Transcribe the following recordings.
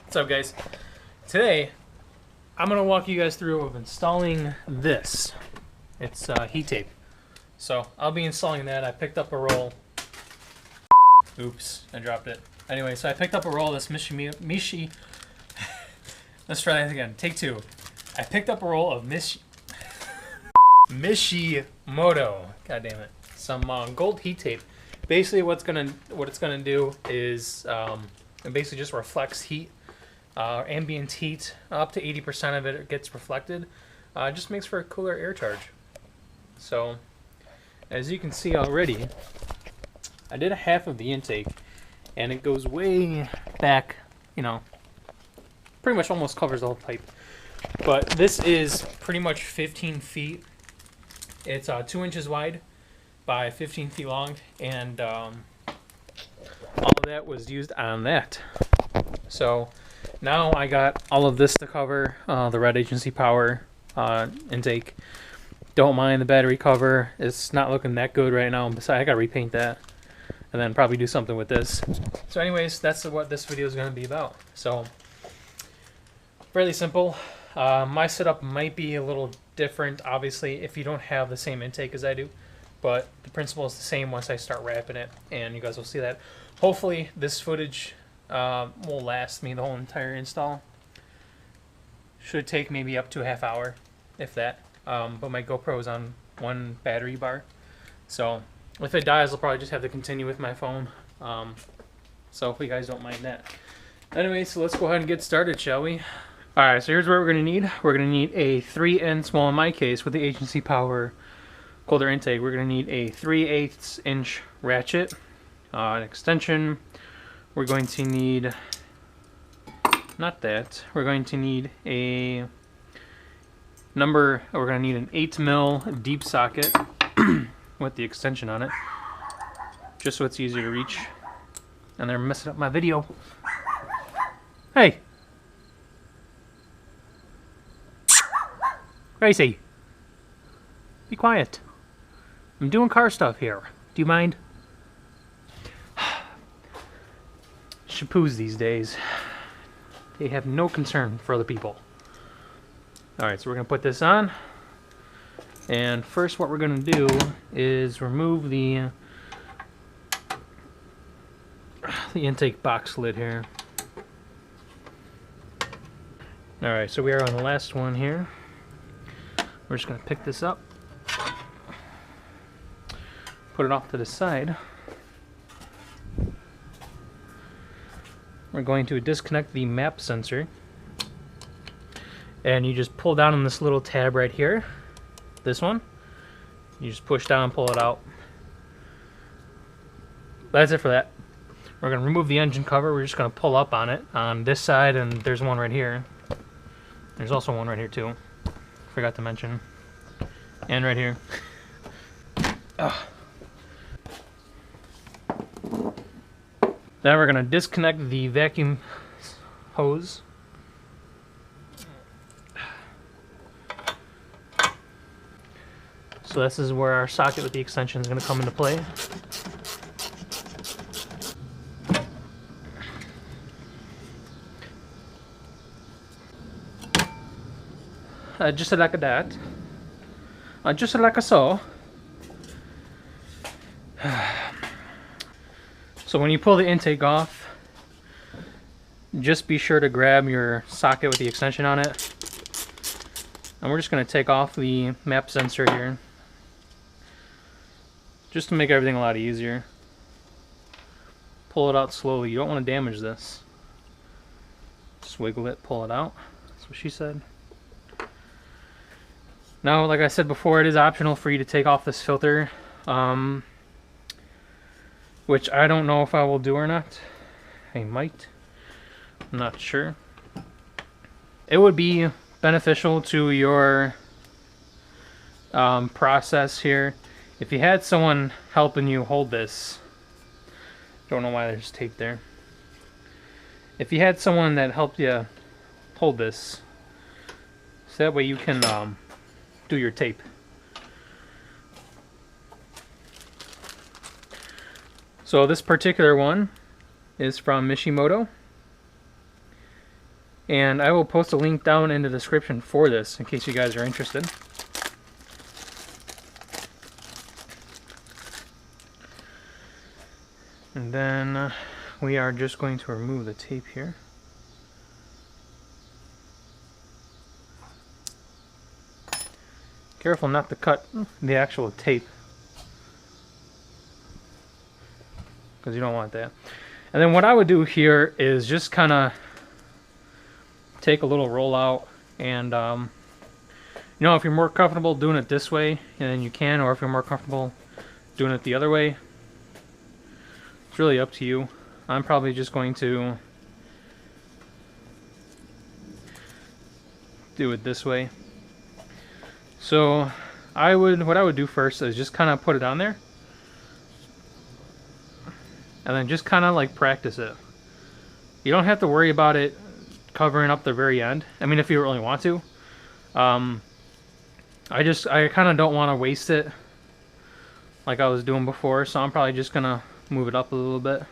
What's up, guys? Today I'm gonna walk you guys through of installing this. It's heat tape. So I'll be installing that. I picked up a roll. Oops, I dropped it. Anyway, so I picked up a roll of this Mishi. Let's try that again. Take two. I picked up a roll of Mishimoto. God damn it. Some gold heat tape. Basically, what it's gonna do is it basically just reflects heat. Ambient heat, up to 80% of it gets reflected. It just makes for a cooler air charge. So, as you can see already, I did a half of the intake, and it goes way back, you know, pretty much almost covers the whole pipe. But this is pretty much 15 feet. It's 2 inches wide by 15 feet long, and all of that was used on that. So now I got all of this to cover the red agency power intake. Don't mind the battery cover. It's not looking that good right now. Besides, I gotta repaint that and then probably do something with this. So anyways, that's what this video is going to be about. So fairly simple. My setup might be a little different, obviously, if you don't have the same intake as I do, but the principle is the same once I start wrapping it, and you guys will see that. Hopefully this footage will last me the whole entire install. Should take maybe up to a half hour, if that. But my GoPro is on one battery bar, so if it dies, I'll probably just have to continue with my phone. So if you guys don't mind that. Anyway, so let's go ahead and get started, shall we? Alright, so here's what we're going to need. We're going to need a 3-inch, well in my case, with the agency power colder intake, we're going to need a 3/8 inch ratchet, an extension. We're going to need, not that, we're going to need a we're going to need an 8mm deep socket with the extension on it, just so it's easier to reach. And they're messing up my video. Hey! Gracie! Be quiet. I'm doing car stuff here. Do you mind? Chapoos these days, they have no concern for other people. Alright, so we're going to put this on. And first what we're going to do is remove the intake box lid here. Alright, so we are on the last one here. We're just going to pick this up, put it off to the side. We're going to disconnect the map sensor, and you just pull down on this little tab right here, this one. You just push down and pull it out. That's it for that. We're going to remove the engine cover. We're just going to pull up on it on this side, and there's one right here. There's also one right here too. Forgot to mention. And right here. Then we're going to disconnect the vacuum hose. So this is where our socket with the extension is going to come into play. Just like that. Just like so. So when you pull the intake off, just be sure to grab your socket with the extension on it. And we're just going to take off the map sensor here, just to make everything a lot easier. Pull it out slowly. You don't want to damage this. Just wiggle it, pull it out. That's what she said. Now, like I said before, it is optional for you to take off this filter. Which I don't know if I will do or not. I might. I'm not sure. It would be beneficial to your process here if you had someone helping you hold this. Don't know why there's tape there. If you had someone that helped you hold this, so that way you can do your tape. So this particular one is from Mishimoto, And I will post a link down in the description for this in case you guys are interested. And then we are just going to remove the tape here. Careful not to cut the actual tape, because you don't want that. And then what I would do here is just kind of take a little roll out, and you know, if you're more comfortable doing it this way, then you can, or if you're more comfortable doing it the other way, it's really up to you. I'm probably just going to do it this way. So what I would do first is just kind of put it on there, and then just kind of like practice it. You don't have to worry about it covering up the very end. I mean, if you really want to. I kind of don't want to waste it like I was doing before, so I'm probably just gonna move it up a little bit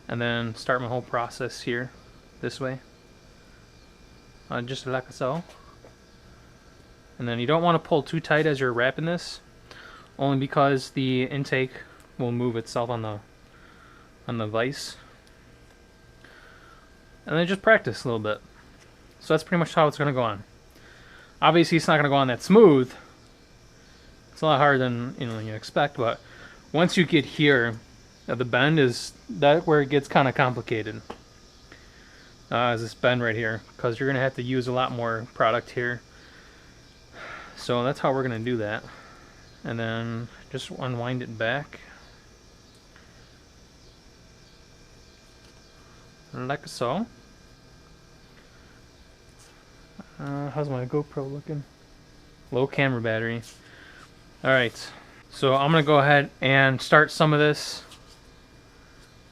and then start my whole process here this way, just like so. And then you don't want to pull too tight as you're wrapping this, only because the intake will move itself on the vise. And then just practice a little bit. So that's pretty much how it's going to go on. Obviously it's not going to go on that smooth. It's a lot harder than you expect, but once you get here, the bend is that where it gets kind of complicated. Is this bend right here, because you're going to have to use a lot more product here. So that's how we're going to do that. And then just unwind it back. Like so. How's my GoPro looking? Low camera battery. Alright, so I'm going to go ahead and start some of this.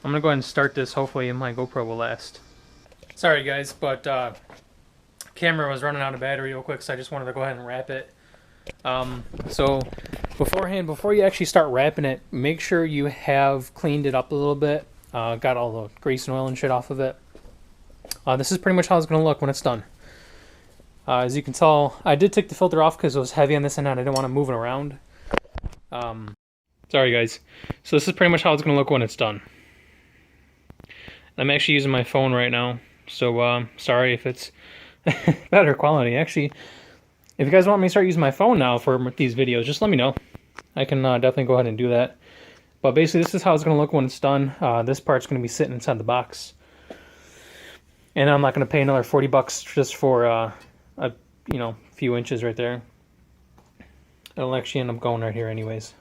I'm going to go ahead and start this. Hopefully my GoPro will last. Sorry guys, but camera was running out of battery real quick, so I just wanted to go ahead and wrap it. So beforehand, before you actually start wrapping it, make sure you have cleaned it up a little bit. Got all the grease and oil and shit off of it. This is pretty much how it's going to look when it's done. As you can tell, I did take the filter off because it was heavy on this end and I didn't want to move it around. Sorry guys. So this is pretty much how it's going to look when it's done. I'm actually using my phone right now, so sorry if it's better quality. Actually, if you guys want me to start using my phone now for these videos, just let me know. I can definitely go ahead and do that. But basically, this is how it's going to look when it's done. This part's going to be sitting inside the box. And I'm not going to pay another $40 just for a few inches right there. It'll actually end up going right here anyways.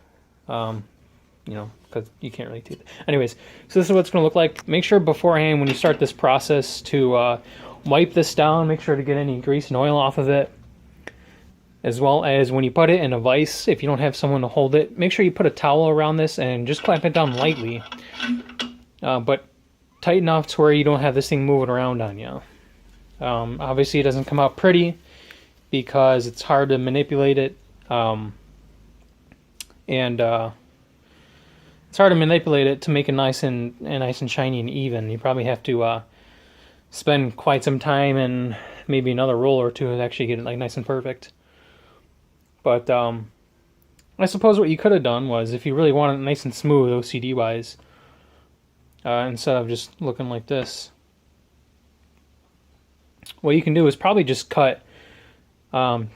Because you can't really do that. Anyways, so this is what it's going to look like. Make sure beforehand when you start this process to wipe this down. Make sure to get any grease and oil off of it. As well as when you put it in a vise, if you don't have someone to hold it, make sure you put a towel around this and just clamp it down lightly. But tight enough to where you don't have this thing moving around on you. Obviously it doesn't come out pretty because it's hard to manipulate it. It's hard to manipulate it to make it nice and shiny and even. You probably have to spend quite some time and maybe another roll or two to actually get it like nice and perfect. But I suppose what you could have done was, if you really wanted it nice and smooth OCD wise, instead of just looking like this, what you can do is probably just cut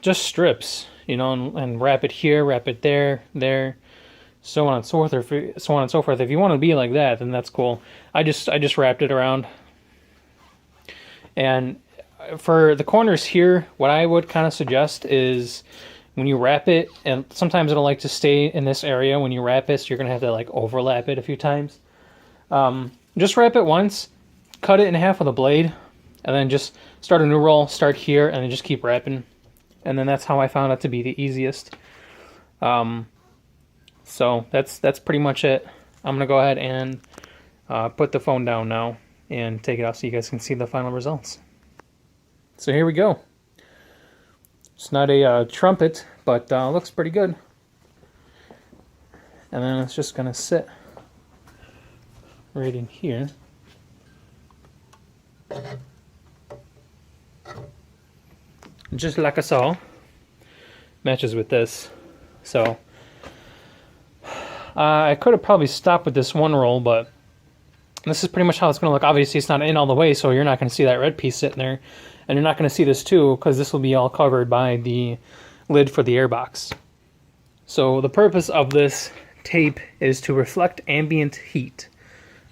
just strips, and wrap it here, wrap it there, so on and so forth. If you want to be like that, then that's cool. I just wrapped it around. And for the corners here, what I would kind of suggest is when you wrap it, and sometimes it'll like to stay in this area when you wrap it, so you're going to have to like overlap it a few times. Just wrap it once, cut it in half with a blade, and then just start a new roll, start here, and then just keep wrapping. And then that's how I found it to be the easiest. So that's pretty much it. I'm going to go ahead and put the phone down now and take it out so you guys can see the final results. So here we go. It's not a trumpet, but looks pretty good. And then it's just going to sit right in here. Just like I saw, matches with this. So I could have probably stopped with this one roll, but this is pretty much how it's going to look. Obviously, it's not in all the way, so you're not going to see that red piece sitting there. And you're not going to see this too, because this will be all covered by the lid for the airbox. So the purpose of this tape is to reflect ambient heat.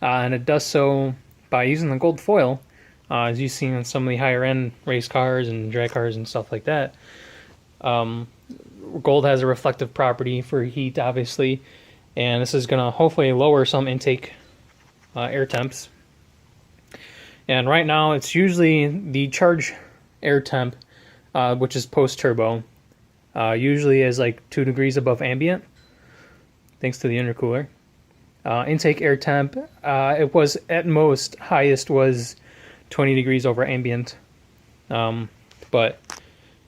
And it does so by using the gold foil, as you've seen on some of the higher end race cars and drag cars and stuff like that. Gold has a reflective property for heat, obviously, and this is going to hopefully lower some intake air temps. And right now it's usually the charge air temp, which is post turbo, usually is like 2 degrees above ambient, thanks to the intercooler. Intake air temp, it was at most highest was 20 degrees over ambient, but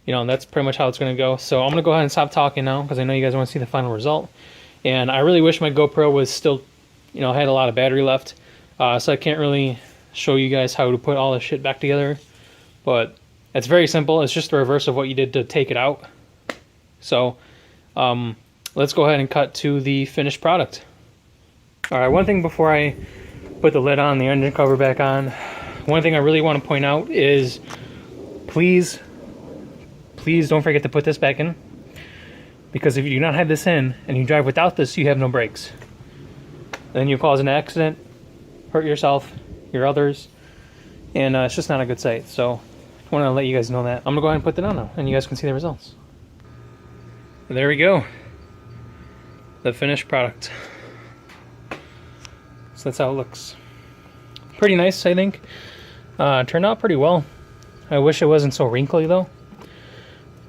you know, that's pretty much how it's going to go. So I'm going to go ahead and stop talking now, because I know you guys want to see the final result. And I really wish my GoPro was still, you know, had a lot of battery left, so I can't really show you guys how to put all this shit back together. But it's very simple. It's just the reverse of what you did to take it out. So let's go ahead and cut to the finished product. Alright, one thing before I put the lid on, the engine cover back on, one thing I really want to point out is please don't forget to put this back in. Because if you do not have this in, and you drive without this, you have no brakes. Then you cause an accident, hurt yourself, your others, and it's just not a good sight. So I want to let you guys know that. I'm going to go ahead and put that on now, and you guys can see the results. And there we go. The finished product. So that's how it looks. Pretty nice, I think. Turned out pretty well. I wish it wasn't so wrinkly though.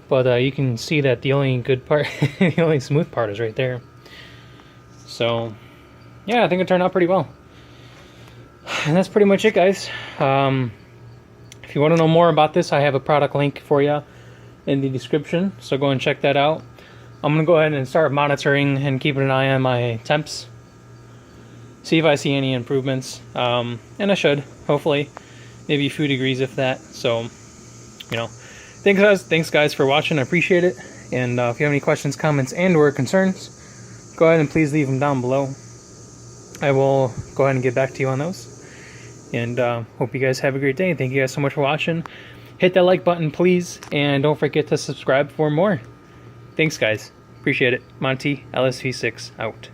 But you can see that the only good part, the only smooth part is right there. So, yeah, I think it turned out pretty well. And that's pretty much it, guys. If you want to know more about this, I have a product link for you in the description. So go and check that out. I'm going to go ahead and start monitoring and keeping an eye on my temps. See if I see any improvements. And I should, hopefully. Maybe a few degrees if that. So, you know. Thanks guys for watching. I appreciate it. And if you have any questions, comments, and or concerns, go ahead and please leave them down below. I will go ahead and get back to you on those. And hope you guys have a great day. Thank you guys so much for watching. Hit that like button, please. And don't forget to subscribe for more. Thanks, guys. Appreciate it. Monty, LSV6, out.